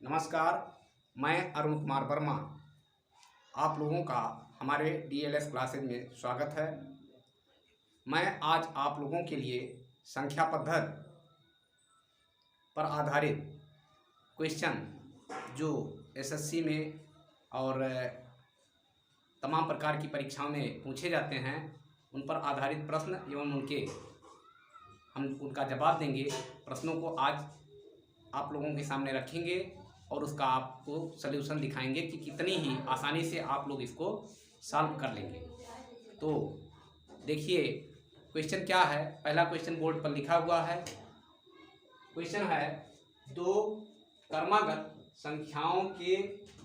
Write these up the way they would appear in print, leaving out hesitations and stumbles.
नमस्कार, मैं अरुण कुमार वर्मा। आप लोगों का हमारे डीएलएस क्लासेज में स्वागत है। मैं आज आप लोगों के लिए संख्या पद्धति पर आधारित क्वेश्चन जो एसएससी में और तमाम प्रकार की परीक्षाओं में पूछे जाते हैं, उन पर आधारित प्रश्न एवं हम उनका जवाब देंगे। प्रश्नों को आज आप लोगों के सामने रखेंगे और उसका आपको सल्यूशन दिखाएंगे कि कितनी ही आसानी से आप लोग इसको सॉल्व कर लेंगे। तो देखिए क्वेश्चन क्या है। पहला क्वेश्चन बोर्ड पर लिखा हुआ है। क्वेश्चन है, दो क्रमागत संख्याओं के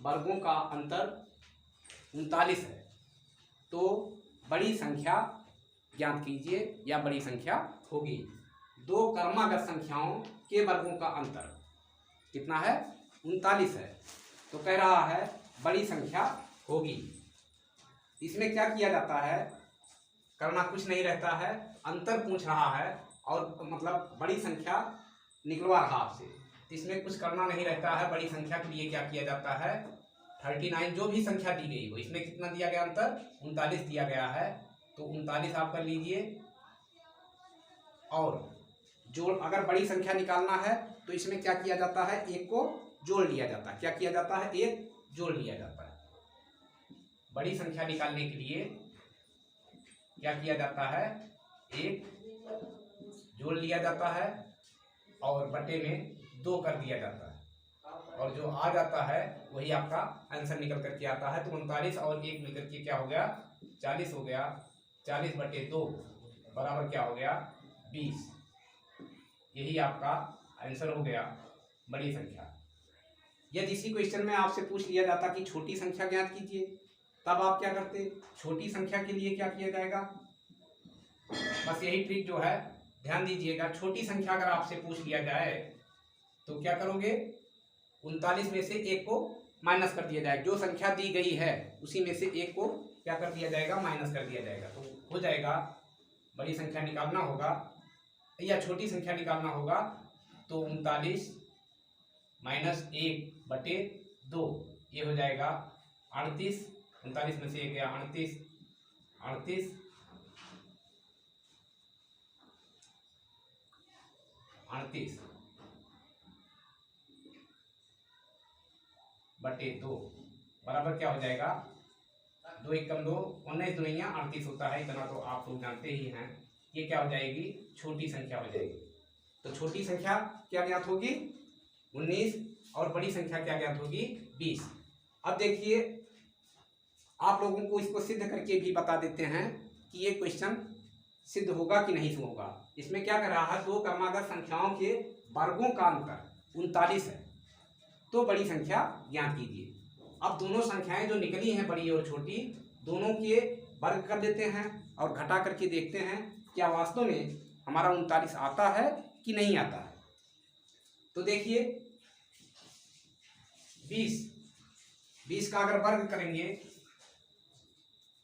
वर्गों का अंतर 39 है, तो बड़ी संख्या ज्ञात कीजिए या बड़ी संख्या होगी। दो क्रमागत संख्याओं के वर्गों का अंतर कितना है? 39 है। तो कह रहा है बड़ी संख्या होगी। इसमें क्या किया जाता है, करना कुछ नहीं रहता है, अंतर पूछ रहा है और मतलब बड़ी संख्या निकलवा रहा आपसे। इसमें कुछ करना नहीं रहता है। बड़ी संख्या के लिए क्या किया जाता है, 39 जो भी संख्या दी गई हो, इसमें कितना दिया गया अंतर? 39 दिया गया है। तो 39 आप कर लीजिए और जोड़, अगर बड़ी संख्या निकालना है तो इसमें क्या किया जाता है, एक को जोड़ लिया जाता है। क्या किया जाता है? एक जोड़ लिया जाता है। बड़ी संख्या निकालने के लिए क्या किया जाता है, एक जोड़ लिया जाता है और बटे में 2 कर दिया जाता है और जो आ जाता है वही आपका आंसर निकल करके आता है। तो 39 और 1 मिलकर के क्या हो गया, 40 हो गया। 40 बटे 2 बराबर क्या हो गया, 20। यही आपका आंसर हो गया बड़ी संख्या। यदि इसी क्वेश्चन में आपसे पूछ लिया जाता कि छोटी संख्या ज्ञात कीजिए, तब आप क्या करते? छोटी संख्या के लिए क्या किया जाएगा, बस यही ट्रिक जो है ध्यान दीजिएगा। छोटी संख्या अगर आपसे पूछ लिया जाए तो क्या करोगे, 39 में से 1 को माइनस कर दिया जाएगा। जो संख्या दी गई है उसी में से 1 को क्या कर दिया जाएगा, माइनस कर दिया जाएगा। तो हो जाएगा, बड़ी संख्या निकालना होगा या छोटी संख्या निकालना होगा तो 39 माइनस 1 बटे 2 ये हो जाएगा 38। 39 में से 1 गया 38, 38 बटे 2 बराबर क्या हो जाएगा, 2 एकम 2, 19 दुनिया 38 होता है। इतना तो आप लोग जानते ही हैं। ये क्या हो जाएगी, छोटी संख्या हो जाएगी। तो छोटी संख्या क्या ज्ञात होगी, 19, और बड़ी संख्या क्या ज्ञात होगी, 20। अब देखिए आप लोगों को इसको सिद्ध करके भी बता देते हैं कि ये क्वेश्चन सिद्ध होगा कि नहीं होगा। इसमें क्या कर रहा है, दो क्रमागत संख्याओं के वर्गों का अंतर 39 है, तो बड़ी संख्या ज्ञात कीजिए। अब दोनों संख्याएं जो निकली हैं, बड़ी और छोटी, दोनों के वर्ग कर देते हैं और घटा करके देखते हैं क्या वास्तव में हमारा 39 आता है कि नहीं आता है। तो देखिए 20 का अगर वर्ग करेंगे,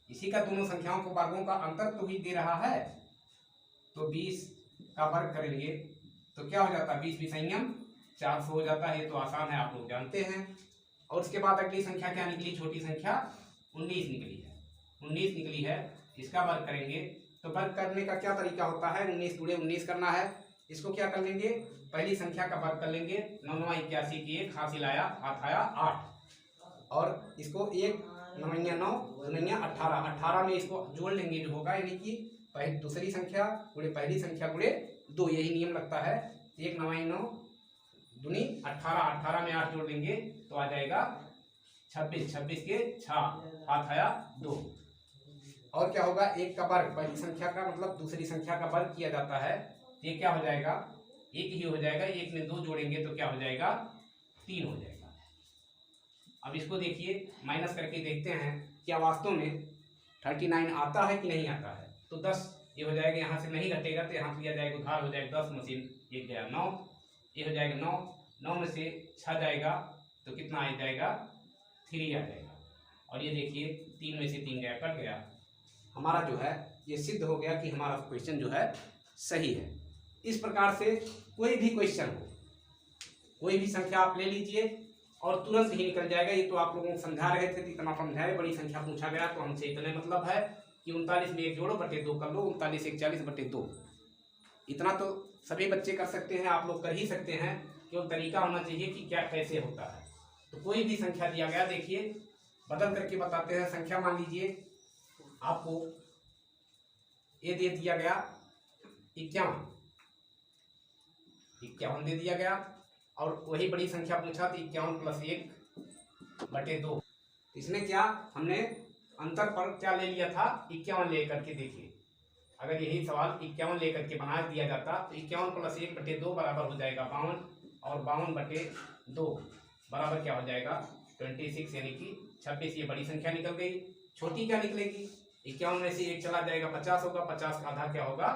इसी का दोनों संख्याओं को वर्गों का अंतर तो ही दे रहा है, तो 20 का वर्ग करेंगे तो क्या हो जाता है, 20 संयम 400 हो जाता है। ये तो आसान है, आप लोग जानते हैं। और उसके बाद अगली संख्या क्या निकली, छोटी संख्या 19 निकली है। 19 निकली है, इसका वर्ग करेंगे तो वर्ग करने का क्या तरीका होता है, 19 गुणे 19 करना है। इसको क्या कर लेंगे, पहली संख्या का वर्ग कर लेंगे। 9 9 81 की 1 हासिल आया, हाथ आया 8, और इसको 1 9 9 9 18, 18 में इसको जोड़ लेंगे जो होगा, यानी कि पहली दूसरी संख्या गुणे पहली संख्या गुणे 2, यही नियम लगता है। 1 9 9 दूनी 18, 18 में 8 जोड़ लेंगे तो आ जाएगा 26, 26 के 6 हाथ आया 2। और क्या होगा, 1 का वर्ग पहली संख्या का मतलब दूसरी संख्या का वर्ग किया जाता है। ये क्या हो जाएगा, 1 ही हो जाएगा। 1 में 2 जोड़ेंगे तो क्या हो जाएगा, 3 हो जाएगा। अब इसको देखिए, माइनस करके देखते हैं क्या वास्तव में 39 आता है कि नहीं आता है। तो 10 ये हो जाएगा, यहाँ से नहीं घटेगा तो यहाँ लिया जाएगा, उधार हो जाएगा 10, मशीन 1 गया 9, ये हो जाएगा 9, 9 में से 6 जाएगा तो कितना आ जाएगा, 3 आ जाएगा। और ये देखिए 3 में से 3 गया, कट गया। हमारा जो है ये सिद्ध हो गया कि हमारा क्वेश्चन जो है सही है। इस प्रकार से कोई भी क्वेश्चन हो, कोई भी संख्या आप ले लीजिए, और तुरंत ही निकल जाएगा। ये तो आप लोगों को समझा रहे थे, इतना समझाए। बड़ी संख्या पूछा गया तो हमसे इतने मतलब है कि 39 में 1 जोड़ो बटे 2 कर लो, 39 1 40 बटे 2। इतना तो सभी बच्चे कर सकते हैं, आप लोग कर ही सकते हैं। केवल तरीका होना चाहिए कि क्या कैसे होता है। तो कोई भी संख्या दिया गया, देखिए बदल करके बताते हैं। संख्या मान लीजिए आपको ये दे दिया गया 51 दे दिया गया, और वही बड़ी संख्या पूछा तो 51 + 1 बटे 2। इसमें क्या हमने अंतर पर क्या ले लिया था, 51 लेकर के। देखिए अगर यही सवाल 51 लेकर के बना दिया जाता तो 51 + 1 बटे 2 बराबर हो जाएगा 52, और 52 बटे 2 बराबर क्या हो जाएगा 26, यानी कि 26। ये बड़ी संख्या निकल गई। छोटी क्या निकलेगी, 51 में से 1 चला जाएगा 50 होगा, 50 का आधा क्या होगा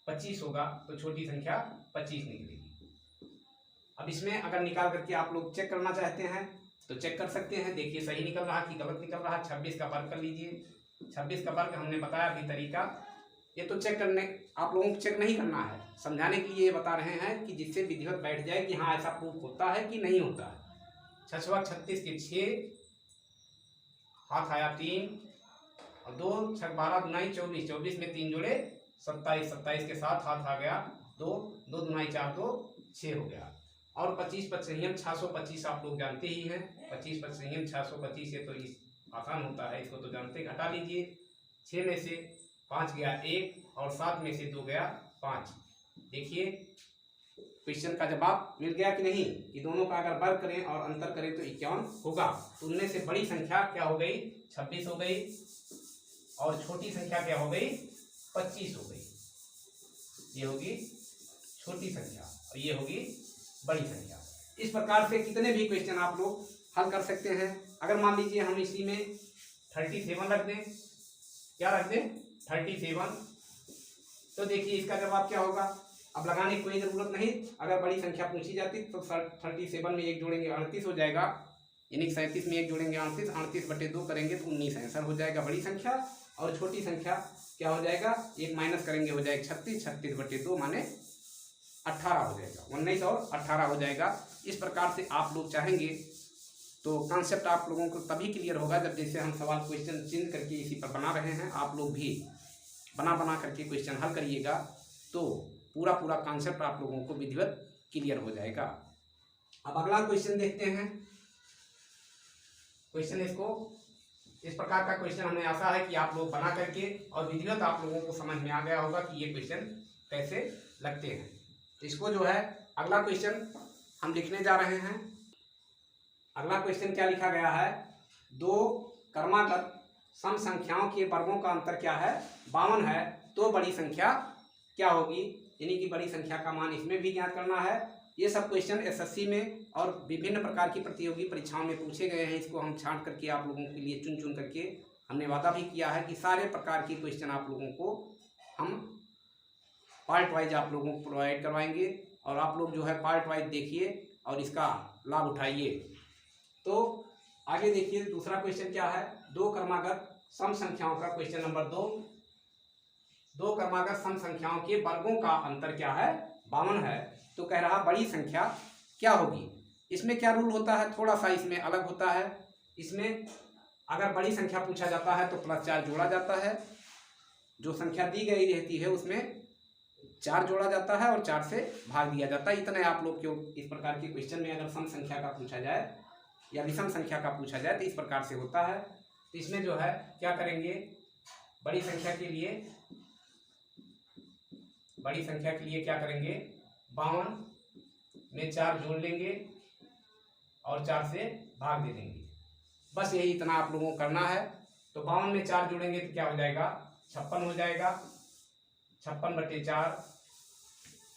25 होगा, तो छोटी संख्या 25 निकलेगी। अब इसमें अगर निकाल करके आप लोग चेक करना चाहते हैं तो चेक कर सकते हैं। देखिए सही निकल रहा कि गलत निकल रहा। 26 का वर्ग कर लीजिए। 26 का वर्ग हमने बताया अभी तरीका। ये तो चेक करने, आप लोगों को चेक नहीं करना है, समझाने के लिए ये बता रहे हैं कि जिससे विधिवत बैठ जाए कि हाँ ऐसा प्रूफ होता है कि नहीं होता है। 6 × 36 के 6, हाथ आया 3, और 2 × 12 × 24, 24 में 3 जोड़े 27, 27 के साथ हाथ आ गया 2, 2 × 4 2 6 हो गया। और 25 × 5 625 आप लोग जानते ही हैं। 25 × 5 625, ये तो आसान होता है, इसको तो जानते। घटा लीजिए, 6 में से 5 गया 1, और 7 में से 2 गया 5। देखिए क्वेश्चन का जवाब मिल गया कि नहीं, कि दोनों का अगर वर्ग करें और अंतर करें तो 51 होगा। तो उनमें से बड़ी संख्या क्या हो गई 26 हो गई, और छोटी संख्या क्या हो गई 25 हो गई। ये होगी छोटी संख्या और ये होगी बड़ी संख्या। इस प्रकार से कितने भी क्वेश्चन आप लोग हल कर सकते हैं। अगर मान लीजिए हम इसी में 37 रख दें, क्या रख दें 37, तो देखिए इसका जवाब क्या होगा। अब लगाने की कोई ज़रूरत नहीं। अगर बड़ी संख्या पूछी जाती तो 37 में 1 जोड़ेंगे 38 हो जाएगा, यानी 37 में 1 जोड़ेंगे 38, 38 बटे 2 करेंगे तो 19 आंसर हो जाएगा बड़ी संख्या। और छोटी संख्या क्या हो जाएगा, 1 माइनस करेंगे हो जाएगा 36, 36 बटे 2 माने 18 हो जाएगा, 19 और 18 हो जाएगा। इस प्रकार से आप लोग चाहेंगे तो कॉन्सेप्ट आप लोगों को तभी क्लियर होगा जब जैसे हम सवाल क्वेश्चन चेंज करके इसी पर बना रहे हैं, आप लोग भी बना करके क्वेश्चन हल करिएगा तो पूरा कॉन्सेप्ट आप लोगों को विधिवत क्लियर हो जाएगा। अब अगला क्वेश्चन देखते हैं। क्वेश्चन इसको इस प्रकार का क्वेश्चन हमें आशा है कि आप लोग बना करके और विधिवत आप लोगों को समझ में आ गया होगा कि ये क्वेश्चन कैसे लगते हैं। तो इसको जो है अगला क्वेश्चन हम लिखने जा रहे हैं। अगला क्वेश्चन क्या लिखा गया है, 2 क्रमागत सम संख्याओं के वर्गों का अंतर क्या है 52 है, तो बड़ी संख्या क्या होगी, यानी कि बड़ी संख्या का मान इसमें भी ज्ञात करना है। ये सब क्वेश्चन एसएससी में और विभिन्न प्रकार की प्रतियोगी परीक्षाओं में पूछे गए हैं। इसको हम छांट करके आप लोगों के लिए चुन करके हमने वादा भी किया है कि सारे प्रकार की क्वेश्चन आप लोगों को हम पार्ट वाइज आप लोगों को प्रोवाइड करवाएंगे, और आप लोग जो है पार्ट वाइज देखिए और इसका लाभ उठाइए। तो आगे देखिए दूसरा क्वेश्चन क्या है, 2 क्रमागत सम संख्याओं का क्वेश्चन नंबर 2। 2 क्रमागत सम संख्याओं के वर्गों का अंतर क्या है 52 है, तो कह रहा बड़ी संख्या क्या होगी। इसमें क्या रूल होता है, थोड़ा सा इसमें अलग होता है। इसमें अगर बड़ी संख्या पूछा जाता है तो +4 जोड़ा जाता है, जो संख्या दी गई रहती है उसमें 4 जोड़ा जाता है और 4 से भाग दिया जाता है। इतने आप लोग क्यों इस प्रकार के क्वेश्चन में अगर सम संख्या का पूछा जाए या विषम संख्या का पूछा जाए तो इस प्रकार से होता है। तो इसमें जो है क्या करेंगे, बड़ी संख्या के लिए क्या करेंगे 52 में 4 जोड़ लेंगे और 4 से भाग दे देंगे। बस यही इतना आप लोगों को करना है। तो 52 में 4 जोड़ेंगे तो क्या हो जाएगा 56 हो जाएगा, 56 बटे 4,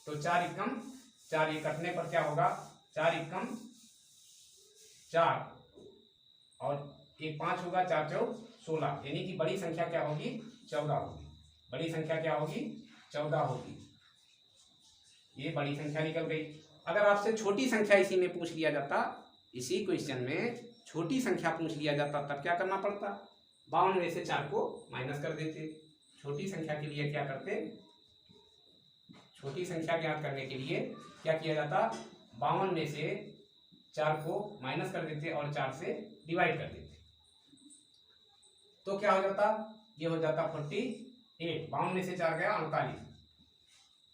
तो 4 एकम 4, ये कटने पर क्या होगा 4 एकम 4 और 1 5 होगा, 4 चौक 16, यानी कि बड़ी संख्या क्या होगी 14 होगी। बड़ी संख्या क्या होगी 14 होगी। ये बड़ी संख्या निकल गई। अगर आपसे छोटी संख्या इसी में पूछ लिया जाता, इसी क्वेश्चन में छोटी संख्या पूछ लिया जाता, तब क्या करना पड़ता, 52 में से 4 को माइनस कर देते। छोटी संख्या के लिए क्या करते, छोटी संख्या ज्ञात करने के लिए क्या किया जाता, 52 में से 4 को माइनस कर देते और 4 से डिवाइड कर देते, तो क्या हो जाता, ये हो जाता 48। 52 में से 4 गया 48,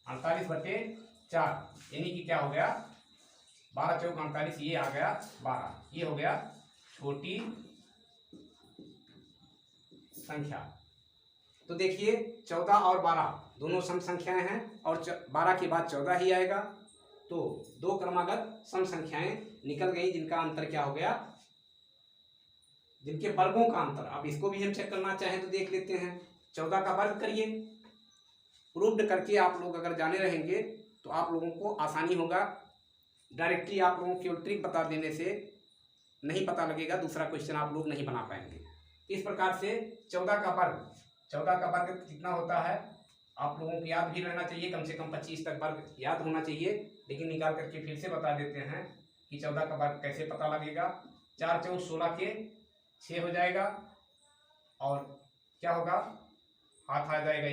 48/4 यानी कि क्या हो गया 12 चौक 48, ये आ गया 12, ये हो गया छोटी संख्या। तो देखिए 14 और 12 दोनों सम संख्याएं हैं और 12 के बाद 14 ही आएगा, तो दो क्रमागत सम संख्याएं निकल गई जिनका अंतर क्या हो गया, जिनके वर्गों का अंतर। अब इसको भी हम चेक करना चाहें तो देख लेते हैं। 14 का वर्ग करिए, प्रूव्ड करके आप लोग अगर जाने रहेंगे तो आप लोगों को आसानी होगा। डायरेक्टली आप लोगों को ट्रिक बता देने से नहीं पता लगेगा, दूसरा क्वेश्चन आप लोग नहीं बना पाएंगे। इस प्रकार से 14 का वर्ग कितना होता है आप लोगों को याद भी रहना चाहिए, कम से कम 25 तक वर्ग याद होना चाहिए। लेकिन निकाल करके फिर से बता देते हैं कि 14 का वर्ग कैसे पता लगेगा। 4 चौक 16 के 6 हो जाएगा, और क्या होगा हाथ आ जाएगा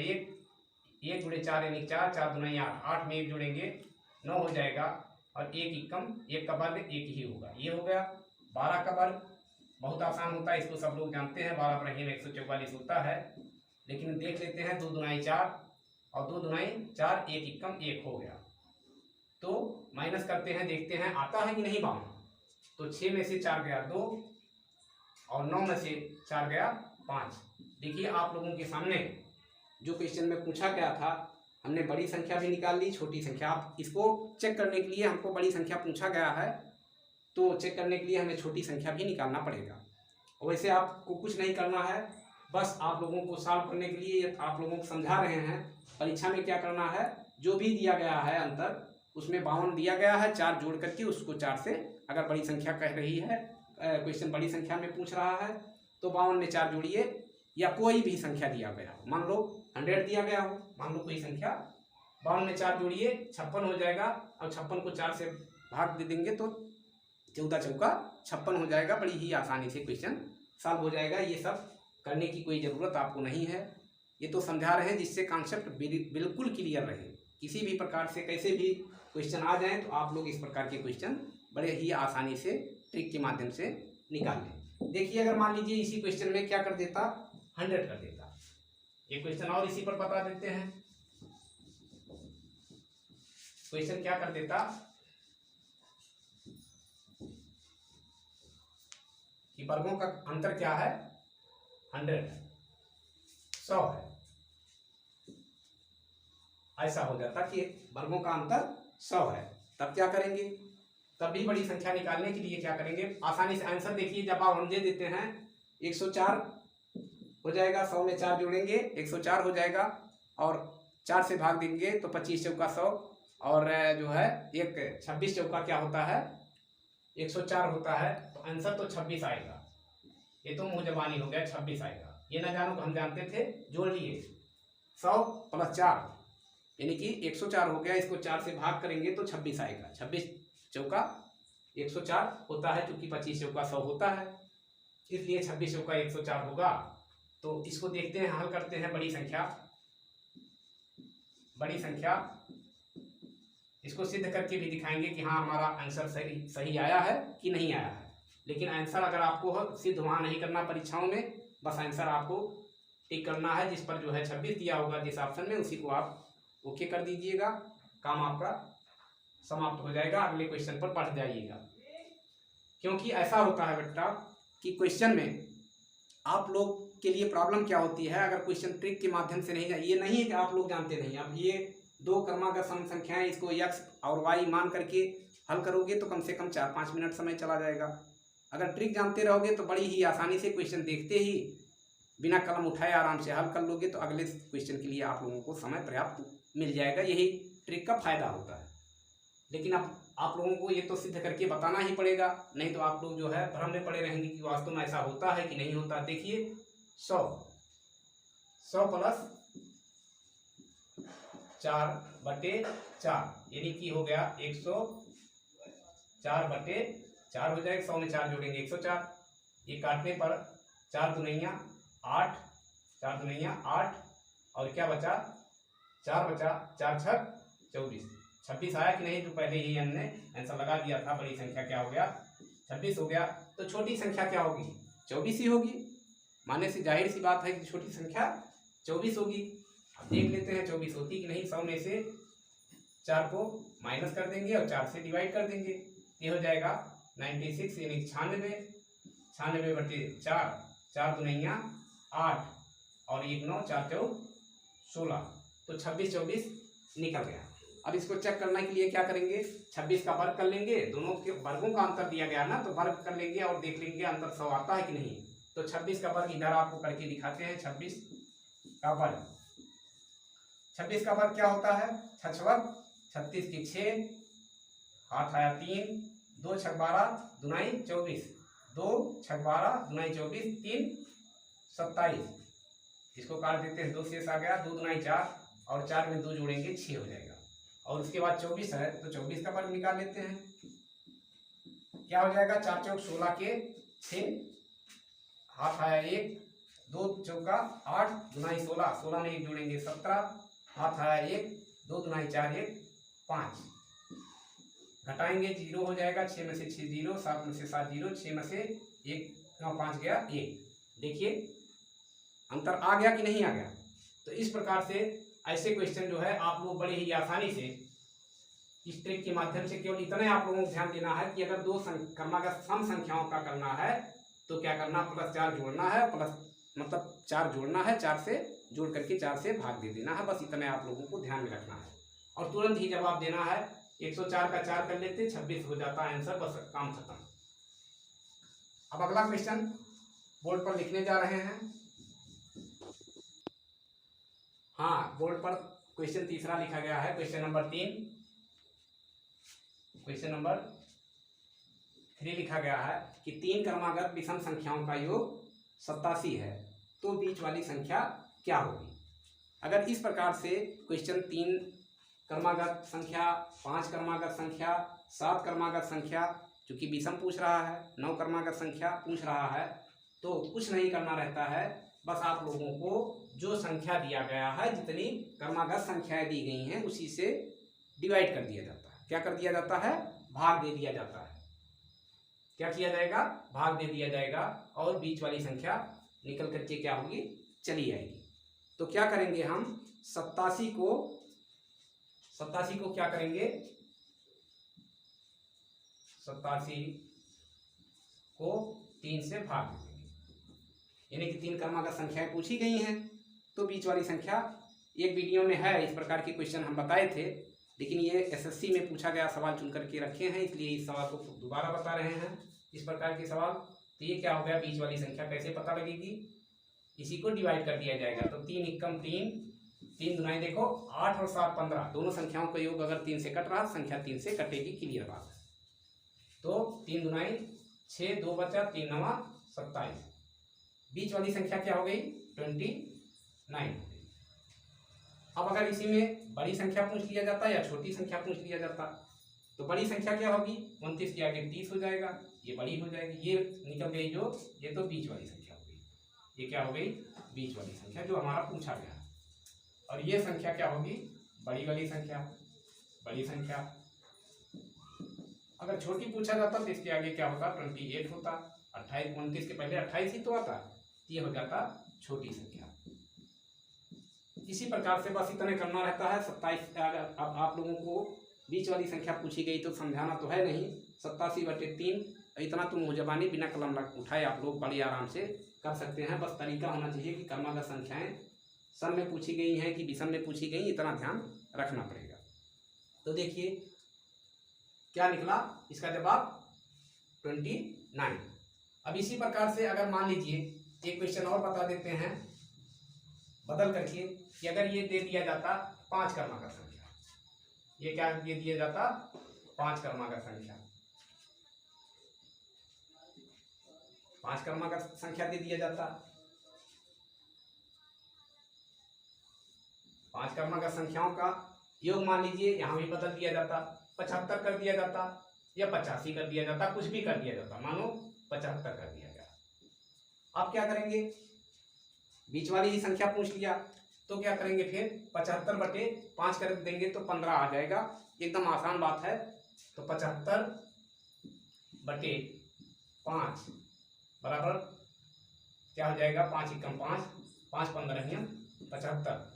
1 गुणे 4 यानी 4, 4 दूनी 8, 8 में 1 जोड़ेंगे 9 हो जाएगा, और 1 एकम 1 का वर्ग 1 ही होगा, ये हो गया। 12 का वर्ग बहुत आसान होता है, इसको सब लोग जानते हैं, 12 पर 144 होता है। लेकिन देख लेते हैं 2 दूनी 4 और 2 दूनी 4, 1 एकम 1 हो गया। तो माइनस करते हैं, देखते हैं आता है कि नहीं 52। तो 6 में से 4 गया 2 और 9 में से 4 गया 5। देखिए आप लोगों के सामने जो क्वेश्चन में पूछा गया था, हमने बड़ी संख्या भी निकाल ली, छोटी संख्या। आप इसको चेक करने के लिए हमको बड़ी संख्या पूछा गया है, तो चेक करने के लिए हमें छोटी संख्या भी निकालना पड़ेगा। वैसे आपको कुछ नहीं करना है, बस आप लोगों को सॉल्व करने के लिए आप लोगों को समझा रहे हैं। परीक्षा में क्या करना है, जो भी दिया गया है अंतर, उसमें 52 दिया गया है, 4 जोड़ करके उसको 4 से, अगर बड़ी संख्या कह रही है क्वेश्चन बड़ी संख्या में पूछ रहा है, तो 52 में 4 जोड़िए, या कोई भी संख्या दिया गया हो, मान लो 100 दिया गया हो, मान लो कोई संख्या, 52 में 4 जोड़िए 56 हो जाएगा, और 56 को 4 से भाग दे देंगे तो 14 चौका 56 हो जाएगा। बड़ी ही आसानी से क्वेश्चन सॉल्व हो जाएगा। ये सब करने की कोई ज़रूरत आपको नहीं है, ये तो समझा रहे हैं जिससे कॉन्सेप्ट बिल्कुल क्लियर रहे। किसी भी प्रकार से कैसे भी क्वेश्चन आ जाएं तो आप लोग इस प्रकार के क्वेश्चन बड़े ही आसानी से ट्रिक के माध्यम से निकाल लें। देखिए अगर मान लीजिए इसी क्वेश्चन में क्या कर देता, 100 कर देता। एक क्वेश्चन और इसी पर बता देते हैं। क्वेश्चन क्या कर देता कि वर्गों का अंतर क्या है, 100 है, 100 है। ऐसा हो जाता कि वर्गों का अंतर 100 है, तब क्या करेंगे, तब भी बड़ी संख्या निकालने के लिए क्या करेंगे, आसानी से आंसर देखिए। जब आप हम दे देते हैं 104 हो जाएगा, 100 में 4 जोड़ेंगे 104 हो जाएगा, और 4 से भाग देंगे तो 25 चौका 100, और जो है एक 26 चौका क्या होता है 104 होता है, तो आंसर तो 26 आएगा। ये तो मुँह जबानी हो गया, 26 आएगा। ये ना जानो तो हम जानते थे, जोड़ लिए 100 + 4 यानी कि 104 हो गया, इसको 4 से भाग करेंगे तो 26 आएगा। 26 चौका 104 होता है, क्योंकि 25 चौका 100 होता है, इसलिए 26 चौका 104 होगा। तो इसको देखते हैं, हल करते हैं बड़ी संख्या, इसको सिद्ध करके भी दिखाएंगे कि हाँ हमारा आंसर सही आया है कि नहीं आया है। लेकिन आंसर अगर आपको सिद्ध वहाँ नहीं करना परीक्षाओं में, बस आंसर आपको टिक करना है, जिस पर जो है 26 दिया होगा जिस ऑप्शन में, उसी को आप ओके कर दीजिएगा, काम आपका समाप्त हो जाएगा। अगले क्वेश्चन पर पढ़ जाइएगा। क्योंकि ऐसा होता है बेटा कि क्वेश्चन में आप लोग के लिए प्रॉब्लम क्या होती है, अगर क्वेश्चन ट्रिक के माध्यम से नहीं जाए, ये नहीं है कि आप लोग जानते नहीं, अब ये दो क्रमागत सम संख्याएं, इसको x और y मान करके हल करोगे तो कम से कम 4-5 मिनट समय चला जाएगा। अगर ट्रिक जानते रहोगे तो बड़ी ही आसानी से क्वेश्चन देखते ही बिना कलम उठाए आराम से हल कर लोगे, तो अगले क्वेश्चन के लिए आप लोगों को समय पर्याप्त मिल जाएगा। यही ट्रिक का फायदा होता है। लेकिन अब आप लोगों को ये तो सिद्ध करके बताना ही पड़ेगा, नहीं तो आप लोग जो है भ्रम में पड़े रहेंगे कि वास्तव में ऐसा होता है कि नहीं होता। देखिए 100 + 4/4 यानी कि हो गया 104/4 हो जाएगा। 100 में 4 जोड़ेंगे 104, ये काटने पर 4 दूनिया 8, 4 दूनिया 8, और क्या बचा 4 बचा, 4 × 6 = 24, 26 आया कि नहीं, जो पहले ही हमने आंसर लगा दिया था। बड़ी संख्या क्या हो गया, 26 हो गया। तो छोटी संख्या क्या होगी, 24 ही होगी। मानने से जाहिर सी बात है कि छोटी संख्या 24 होगी। अब देख लेते हैं 24 होती कि नहीं। 100 में से 4 को माइनस कर देंगे और 4 से डिवाइड कर देंगे। ये हो जाएगा 96 यानी 96। 96 बटे 4, 4 दुनिया 8 और 1 9, 4 4 16। तो 26 24 निकल गया। अब इसको चेक करने के लिए क्या करेंगे, 26 का वर्ग कर लेंगे। दोनों के वर्गों का अंतर दिया गया ना, तो वर्ग कर लेंगे और देख लेंगे अंतर 100 आता है कि नहीं। तो 26 का वर्ग इधर आपको करके दिखाते हैं। 26 का वर्ग, 26 का वर्ग क्या होता है, 6 वर्ग 36 की 6, हाथ आया 3, 2 6 12 दुनाई 24, 2 6 12 दुनाई 24, 3 27। इसको काट देते हैं, 2 शेष आ गया, 2 दुनाई 4 और 4 में 2 जोड़ेंगे 6 हो जाएगा। और उसके बाद 24 है तो 24 का वर्ग निकाल लेते हैं। क्या हो जाएगा, 4 चौक 16 के 6, हाथ आया 1, 2 चौका 8 दुनाई 16, 16 में 1 जोड़ेंगे 17, हाथ आया 1, 2 दुनाई 4 1 5, घटाएंगे 0 हो जाएगा। 6 में से 6 0, 7 में से 7 0, 6 में से 1 5 गया 1। देखिए अंतर आ गया कि नहीं आ गया। तो इस प्रकार से ऐसे क्वेश्चन जो है आप लोग बड़े ही आसानी से इस ट्रिक के माध्यम से, केवल इतना ही आप लोगों को ध्यान देना है कि अगर दो क्रमागत सम संख्याओं का करना है तो क्या करना, +4 जोड़ना है, प्लस मतलब 4 जोड़ना है, 4 से जोड़ करके 4 से भाग दे देना है। बस इतना आप लोगों को ध्यान में रखना है और तुरंत ही जवाब देना है। 104 का 4 कर लेते, 26 हो जाता है आंसर, बस काम खत्म। अब अगला क्वेश्चन बोर्ड पर लिखने जा रहे हैं। हाँ, बोर्ड पर क्वेश्चन तीसरा लिखा गया है, क्वेश्चन नंबर 3। क्वेश्चन नंबर 3 लिखा गया है कि 3 क्रमागत विषम संख्याओं का योग 87 है तो बीच वाली संख्या क्या होगी। अगर इस प्रकार से क्वेश्चन 3 क्रमागत संख्या, 5 क्रमागत संख्या, 7 क्रमागत संख्या, चूंकि विषम पूछ रहा है, 9 क्रमागत संख्या पूछ रहा है, तो कुछ नहीं करना रहता है। बस आप लोगों को जो संख्या दिया गया है, जितनी क्रमागत संख्याएं दी गई हैं, उसी से डिवाइड कर दिया जाता है। क्या कर दिया जाता है, भाग दे दिया जाता है। क्या किया जाएगा, भाग दे दिया जाएगा और बीच वाली संख्या निकल करके क्या होगी, चली आएगी। तो क्या करेंगे हम, 87 को क्या करेंगे, 87 को 3 से भाग देंगे। यानी कि 3 क्रमागत संख्याएं पूछी गई हैं तो बीच वाली संख्या, एक वीडियो में है इस प्रकार के क्वेश्चन हम बताए थे, लेकिन ये एसएससी में पूछा गया सवाल चुन करके रखे हैं, इसलिए इस सवाल को दोबारा बता रहे हैं। इस प्रकार के सवाल, तो ये क्या हो गया, बीच वाली संख्या कैसे पता लगेगी, इसी को डिवाइड कर दिया जाएगा। तो 3 एकम 3, 3 दुनाई देखो 8 और 7 15, दोनों संख्याओं का योग अगर 3 से कट रहा, संख्या 3 से कटेगी, क्लियर बात है। तो 3 दुनाई 6, 2 बचा, 3 9 27। बीच वाली संख्या क्या हो गई, 29। अब अगर इसी में बड़ी संख्या पूछ लिया जाता या छोटी संख्या पूछ लिया जाता, तो बड़ी संख्या क्या होगी, 29 के आगे 30 हो जाएगा, ये बड़ी हो जाएगी, ये निकल गई जो, ये तो बीच वाली संख्या हो गई। ये क्या हो गई, बीच वाली संख्या जो हमारा पूछा गया। और ये संख्या क्या होगी, बड़ी वाली संख्या। बड़ी संख्या अगर छोटी पूछा जाता तो इसके आगे क्या होता, 28 होता। 28, 29 के पहले 28 ही तो आता, ये हो जाता छोटी संख्या। इसी प्रकार से बस इतना करना रहता है। 27, अब आप लोगों को बीच वाली संख्या पूछी गई तो समझाना तो है नहीं, 87/3 इतना तो मुंहजबानी बिना कलम उठाए आप लोग बड़ी आराम से कर सकते हैं। बस तरीका होना चाहिए कि क्रमागत संख्याएं सम में पूछी गई हैं कि विषम में पूछी गई, इतना ध्यान रखना पड़ेगा। तो देखिए क्या निकला, इसका जवाब 29। अब इसी प्रकार से अगर मान लीजिए एक क्वेश्चन और बता देते हैं बदल करके, कि अगर ये दे दिया जाता 5 क्रमागत संख्या, ये क्या दे दिया जाता, 5 क्रमागत संख्या, 5 क्रमागत संख्या दे दिया जाता। 5 क्रमागत संख्याओं का योग मान लीजिए यहाँ भी बदल दिया जाता, 75 कर दिया जाता या 85 कर दिया जाता, कुछ भी कर दिया जाता, मानो 75 कर दिया गया। आप क्या करेंगे, बीच वाली ही संख्या पूछ लिया तो क्या करेंगे फिर 75/5 कर देंगे तो 15 आ जाएगा। एकदम आसान बात है। तो 75/5 बराबर क्या हो जाएगा, 5 एकम 5, 5 15 75।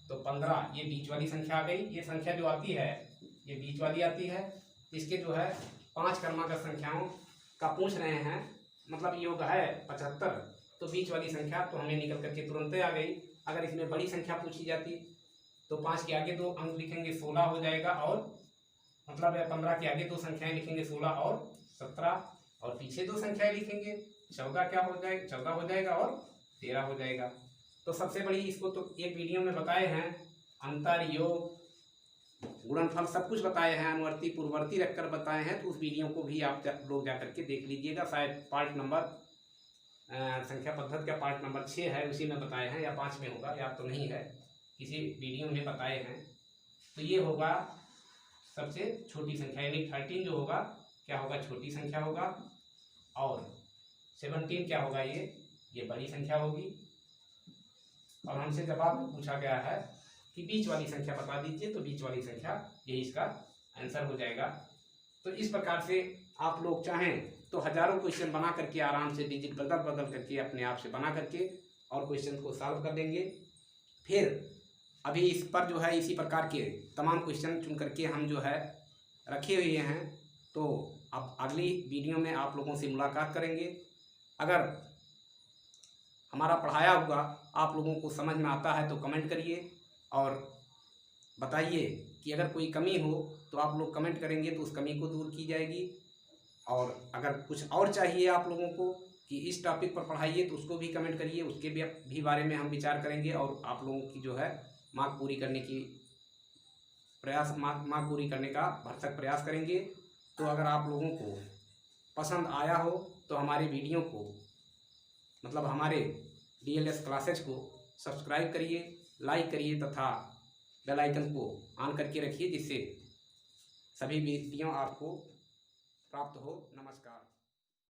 तो 15 ये बीच वाली संख्या आ गई। ये संख्या जो आती है ये बीच वाली आती है। इसके जो है 5 क्रमागत संख्याओं का पूछ रहे हैं, मतलब योग है 75, तो बीच वाली संख्या तो हमें निकल करके तुरंत आ गई। अगर इसमें बड़ी संख्या पूछी जाती तो 5 के आगे 2 अंक लिखेंगे 16 हो जाएगा, और मतलब 15 के आगे 2 संख्याएं लिखेंगे 16 और 17, और पीछे 2 संख्याएं लिखेंगे 14 क्या हो जाएगा, 14 हो जाएगा और 13 हो जाएगा। तो सबसे बड़ी इसको तो एक वीडियो में बताए हैं, अंतर, योग, गुणनफल सब कुछ बताए हैं, अनुवर्ती पूर्ववर्ती रखकर बताए हैं। तो उस वीडियो को भी आप लोग जाकर के देख लीजिएगा। शायद पार्ट नंबर संख्या पद्धति का पार्ट नंबर 6 है, उसी में बताए हैं, या 5 में होगा, या तो नहीं है, किसी वीडियो में बताए हैं। तो ये होगा सबसे छोटी संख्या, यानी 13 जो होगा क्या होगा, छोटी संख्या होगा, और 17 क्या होगा, ये बड़ी संख्या होगी। और हमसे जवाब पूछा गया है कि बीच वाली संख्या बता दीजिए, तो बीच वाली संख्या यही इसका आंसर हो जाएगा। तो इस प्रकार से आप लोग चाहें तो हजारों क्वेश्चन बना करके आराम से डिजिट बदल बदल करके अपने आप से बना करके और क्वेश्चन को सॉल्व कर देंगे। फिर अभी इस पर जो है इसी प्रकार के तमाम क्वेश्चन चुन करके हम जो है रखे हुए हैं। तो अब अगली वीडियो में आप लोगों से मुलाकात करेंगे। अगर हमारा पढ़ाया हुआ आप लोगों को समझ में आता है तो कमेंट करिए, और बताइए कि अगर कोई कमी हो तो आप लोग कमेंट करेंगे तो उस कमी को दूर की जाएगी। और अगर कुछ और चाहिए आप लोगों को कि इस टॉपिक पर पढ़ाइए तो उसको भी कमेंट करिए, उसके भी बारे में हम विचार करेंगे और आप लोगों की जो है मार्क पूरी करने की मार्क पूरी करने का भरसक प्रयास करेंगे। तो अगर आप लोगों को पसंद आया हो तो हमारे वीडियो को, मतलब हमारे DLS क्लासेज को सब्सक्राइब करिए, लाइक करिए तथा बेल आइकन को ऑन करके रखिए, जिससे सभी वीडियो आपको प्राप्त हो। नमस्कार।